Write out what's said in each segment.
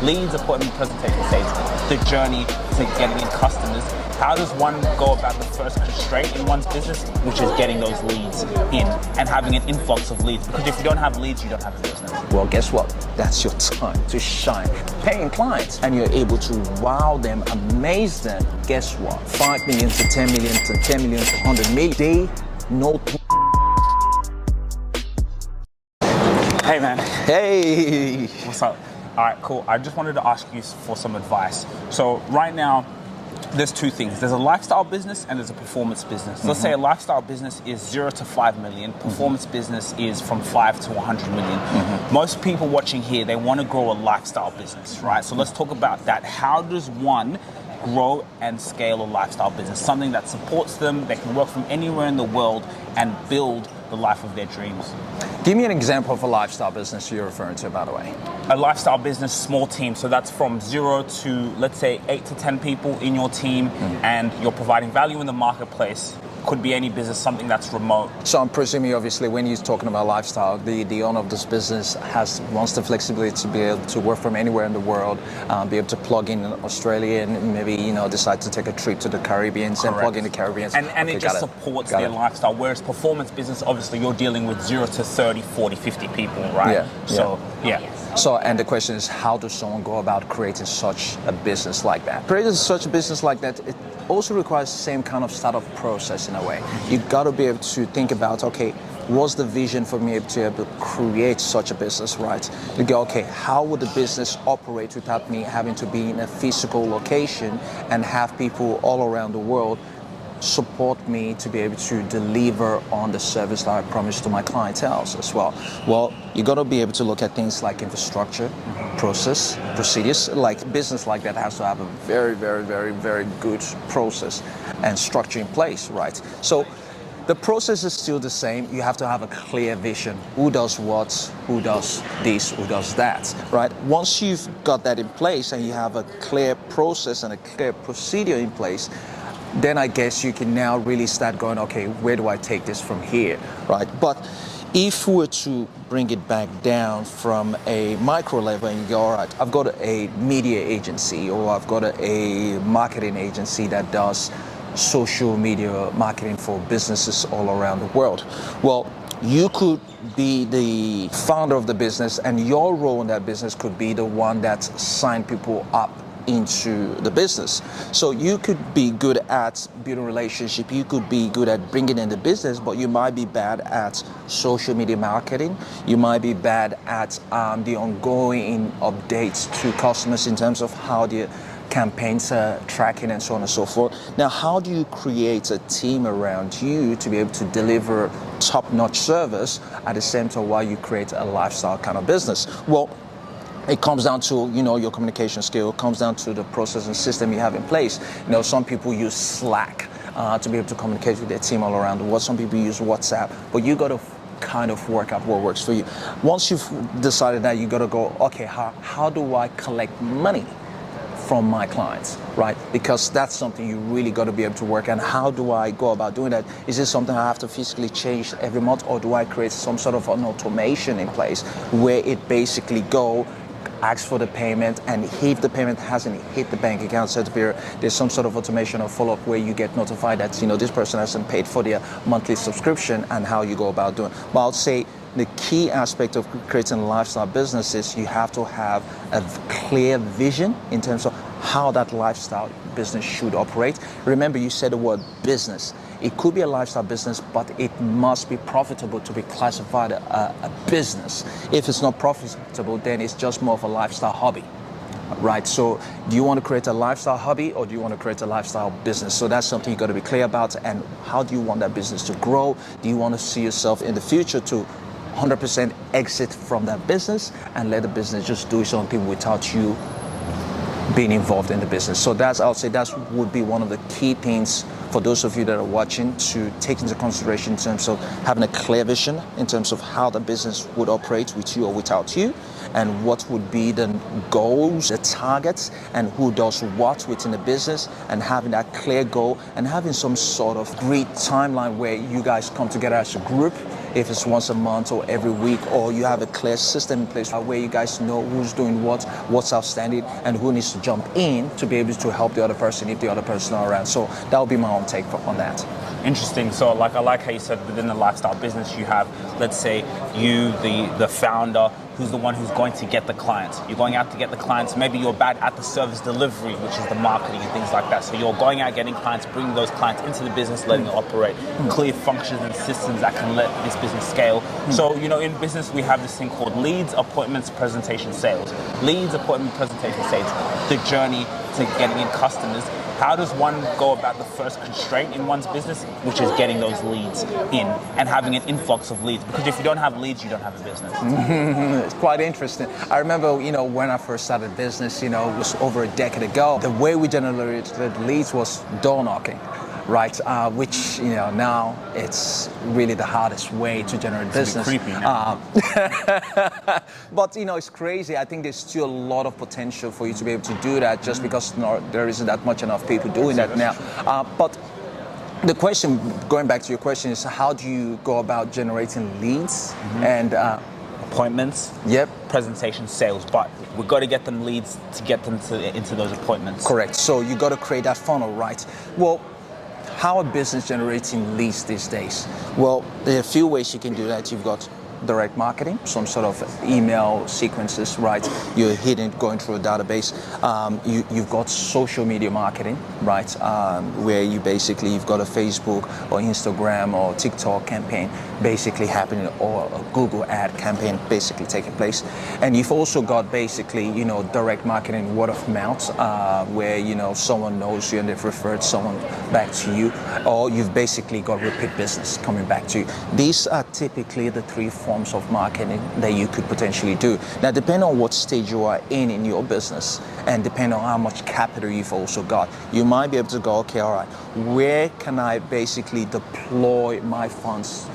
Leads are put in the presentation stage, the journey to getting in customers. How does one go about the first constraint in one's business, which is getting those leads in and having an influx of leads? Because if you don't have leads, you don't have a business. Well, guess what? That's your time to shine. Paying clients, and you're able to wow them, amaze them. Guess what? 5 million to 10 million to 10 million to 100 million. They know. Hey, man. Hey. What's up? All right, cool. I just wanted to ask you for some advice. So right now, there's two things. There's a lifestyle business and there's a performance business. Let's say a lifestyle business is 0 to 5 million. Performance business is from 5 to 100 million. Most people watching here, they want to grow a lifestyle business, right? So let's talk about that. How does one grow and scale a lifestyle business? Something that supports them, they can work from anywhere in the world and build the life of their dreams. Give me an example of a lifestyle business you're referring to, by the way. A lifestyle business, small team. So that's from 0 to, let's say, 8 to 10 people in your team, and you're providing value in the marketplace. Could be any business, something that's remote. So I'm presuming, obviously, when you're talking about lifestyle, the owner of this business wants the flexibility to be able to work from anywhere in the world, be able to plug in Australia and maybe, decide to take a trip to the Caribbean and plug in the Caribbean. And it just supports their lifestyle. Whereas performance business, obviously, you're dealing with 0 to 30, 40, 50 people, right? So, and the question is, how does someone go about creating such a business like that? Creating such a business like that, it also requires the same kind of startup process in a way. You got to be able to think about, okay, what's the vision for me to be able to create such a business, right? You go, okay, how would the business operate without me having to be in a physical location and have people all around the world support me to be able to deliver on the service that I promise to my clientele as well? Well, you got to be able to look at things like infrastructure, process, procedures. Like business like that has to have a very, very, very, very good process and structure in place, right? So the process is still the same. You have to have a clear vision. Who does what, who does this, who does that, right? Once you've got that in place and you have a clear process and a clear procedure in place, then I guess you can now really start going, okay, where do I take this from here, right? But if we were to bring it back down from a micro level and you go, all right, I've got a media agency or I've got a marketing agency that does social media marketing for businesses all around the world. Well, you could be the founder of the business and your role in that business could be the one that signed people up into the business. So you could be good at building relationship, you could be good at bringing in the business, but you might be bad at social media marketing, you might be bad at the ongoing updates to customers in terms of how the campaigns are tracking and so on and so forth. Now, how do you create a team around you to be able to deliver top-notch service at the same time while you create a lifestyle kind of business? Well, it comes down to, your communication skill. It comes down to the process and system you have in place. Some people use Slack to be able to communicate with their team all around the world. Some people use WhatsApp, but you got to kind of work out what works for you. Once you've decided that, you got to go, okay, how do I collect money from my clients, right? Because that's something you really got to be able to work on. How do I go about doing that? Is this something I have to physically change every month, or do I create some sort of an automation in place where it basically asks for the payment, and if the payment hasn't hit the bank account, so there's some sort of automation or follow-up where you get notified that this person hasn't paid for their monthly subscription, and how you go about doing it. But I'll say the key aspect of creating a lifestyle business is you have to have a clear vision in terms of how that lifestyle business should operate. Remember, you said the word business. It could be a lifestyle business, but it must be profitable to be classified a business. If it's not profitable, then it's just more of a lifestyle hobby, right? So do you want to create a lifestyle hobby, or do you want to create a lifestyle business? So that's something you got to be clear about. And how do you want that business to grow? Do you want to see yourself in the future to 100% exit from that business and let the business just do its own thing without you being involved in the business? So I would say that would be one of the key things for those of you that are watching to take into consideration in terms of having a clear vision in terms of how the business would operate with you or without you, and what would be the goals, the targets, and who does what within the business, and having that clear goal and having some sort of great timeline where you guys come together as a group, if it's once a month or every week, or you have a clear system in place where you guys know who's doing what, what's outstanding, and who needs to jump in to be able to help the other person if the other person is not around. So that would be my own take on that. Interesting. So I like how you said within the lifestyle business you have, let's say you, the founder, who's the one who's going to get the clients. You're going out to get the clients. Maybe you're bad at the service delivery, which is the marketing and things like that. So you're going out getting clients, bringing those clients into the business, letting it operate, clear functions and systems that can let this business scale. So, in business we have this thing called leads, appointments, presentation, sales. Leads, appointment, presentation, sales. The journey to getting in customers. How does one go about the first constraint in one's business, which is getting those leads in and having an influx of leads? Because if you don't have leads, you don't have a business. It's quite interesting. I remember, when I first started business, it was over a decade ago. The way we generated leads was door knocking, right? Which, now it's really the hardest way to generate business. It's creepy now. But, it's crazy. I think there's still a lot of potential for you to be able to do that just because there isn't that much enough people doing that now. But the question, going back to your question, is how do you go about generating leads and appointments, presentation, sales, but we've got to get them leads to get them into those appointments. Correct. So you got to create that funnel, right? Well, how are business generating leads these days? Well, there are a few ways you can do that. You've got direct marketing, some sort of email sequences, right? You're going through a database. You've got social media marketing, right? Where you've got a Facebook or Instagram or TikTok campaign basically happening, or a Google ad campaign basically taking place. And you've also got basically, direct marketing, word of mouth, where, someone knows you and they've referred someone back to you, or you've basically got repeat business coming back to you. These are typically the three forms of marketing that you could potentially do. Now, depending on what stage you are in your business, and depending on how much capital you've also got, you might be able to go, okay, all right, where can I basically deploy my funds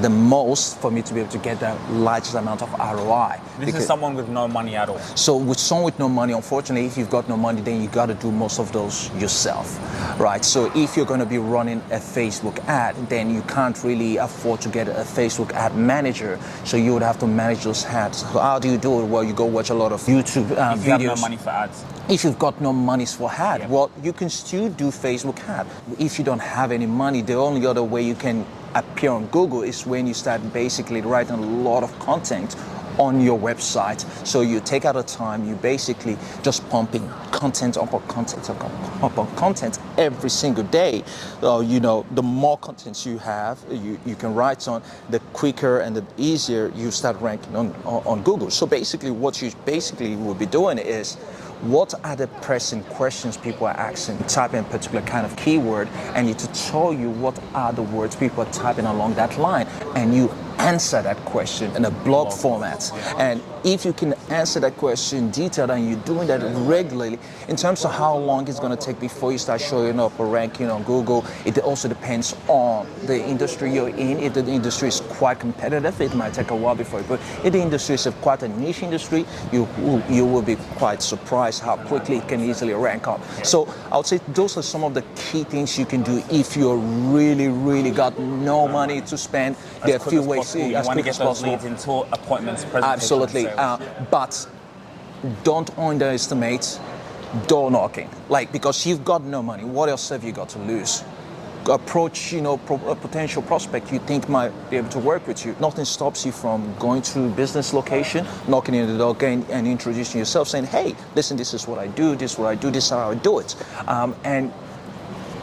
the most for me to be able to get the largest amount of ROI? This is someone with no money at all. So with someone with no money, unfortunately, if you've got no money, then you got to do most of those yourself, right? So if you're going to be running a Facebook ad, then you can't really afford to get a Facebook ad manager. So you would have to manage those ads. So how do you do it? Well, you go watch a lot of YouTube videos. If you have no money for ads. If you've got no money for ad, well, you can still do Facebook ad. If you don't have any money, the only other way you can appear on Google is when you start basically writing a lot of content on your website. So you take out a time, you basically just pumping content upon content every single day. The more content you have, you can write on, the quicker and the easier you start ranking on Google. So basically what you will be doing is, what are the pressing questions people are asking? Type in a particular kind of keyword, and it will tell you what are the words people are typing along that line, and you answer that question in a blog format. And if you can answer that question detailed and you're doing that regularly, in terms of how long it's going to take before you start showing up or ranking on Google, it also depends on the industry you're in. If the industry is quite competitive, it might take a while before you. But if the industry is quite a niche industry, you will be quite surprised how quickly it can easily rank up. So I would say those are some of the key things you can do if you're really got no money to spend. There are a few ways. You want to get those leads into appointments, presentations. Absolutely, but don't underestimate door knocking. Because you've got no money, what else have you got to lose? Approach, a potential prospect you think might be able to work with you. Nothing stops you from going to a business location, knocking in the door, and introducing yourself, saying, "Hey, listen, this is what I do. This is what I do. This is how I do it." And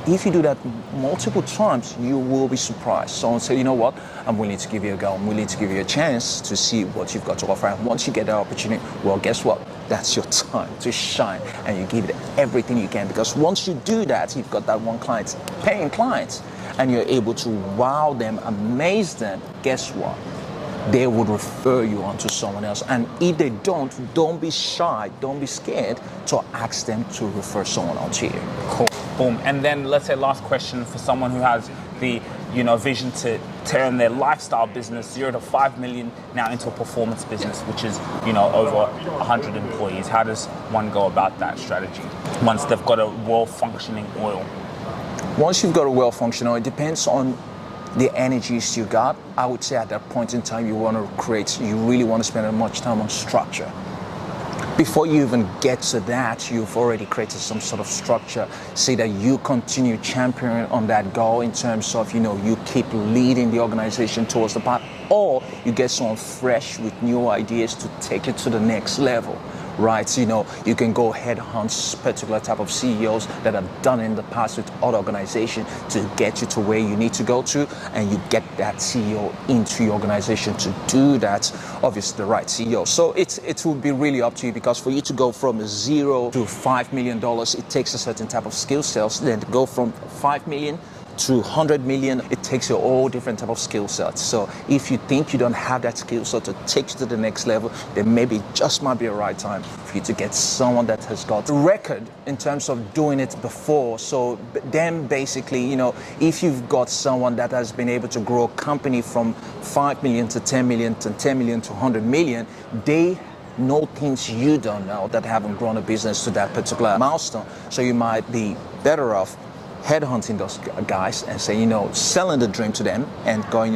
if you do that multiple times, you will be surprised. Someone say, "You know what? I'm willing to give you a go. I'm willing to give you a chance to see what you've got to offer." And once you get that opportunity, well, guess what? That's your time to shine, and you give it everything you can. Because once you do that, you've got that one client, paying clients, and you're able to wow them, amaze them. Guess what? They would refer you on to someone else. And if they don't be shy, don't be scared to ask them to refer someone on to you. Cool. Boom. And then let's say last question for someone who has the vision to turn their lifestyle business 0 to 5 million now into a performance business, which is over 100 employees. How does one go about that strategy once they've got a well-functioning oil? Once you've got a well-functioning oil, it depends on the energies you got, I would say at that point in time you really want to spend as much time on structure. Before you even get to that, you've already created some sort of structure. Say that you continue championing on that goal in terms of, you keep leading the organization towards the path, or you get someone fresh with new ideas to take it to the next level. Right, you can go headhunt particular type of CEOs that have done in the past with other organizations to get you to where you need to go to, and you get that CEO into your organization to do that. Obviously, the right CEO. So it will be really up to you, because for you to go from $0 to $5 million, it takes a certain type of skill sets. Then to go from 5 million to 100 million, it takes a all different type of skill sets. So if you think you don't have that skill set to take you to the next level, then maybe it just might be a right time for you to get someone that has got a record in terms of doing it before. So then basically, if you've got someone that has been able to grow a company from 5 million to 10 million to 10 million to 100 million, they know things you don't know that haven't grown a business to that particular milestone. So you might be better off headhunting those guys and say, selling the dream to them and going,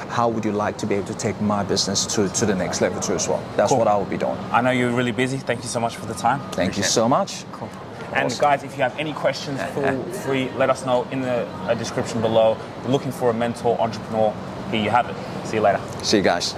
how would you like to be able to take my business to the next level too as well? That's Cool. what I will be doing. I know you're really busy. Thank you so much for the time. Thank you so much. Cool. And guys, if you have any questions, feel free, let us know in the description below. We're looking for a mentor, entrepreneur. Here you have it. See you later. See you guys.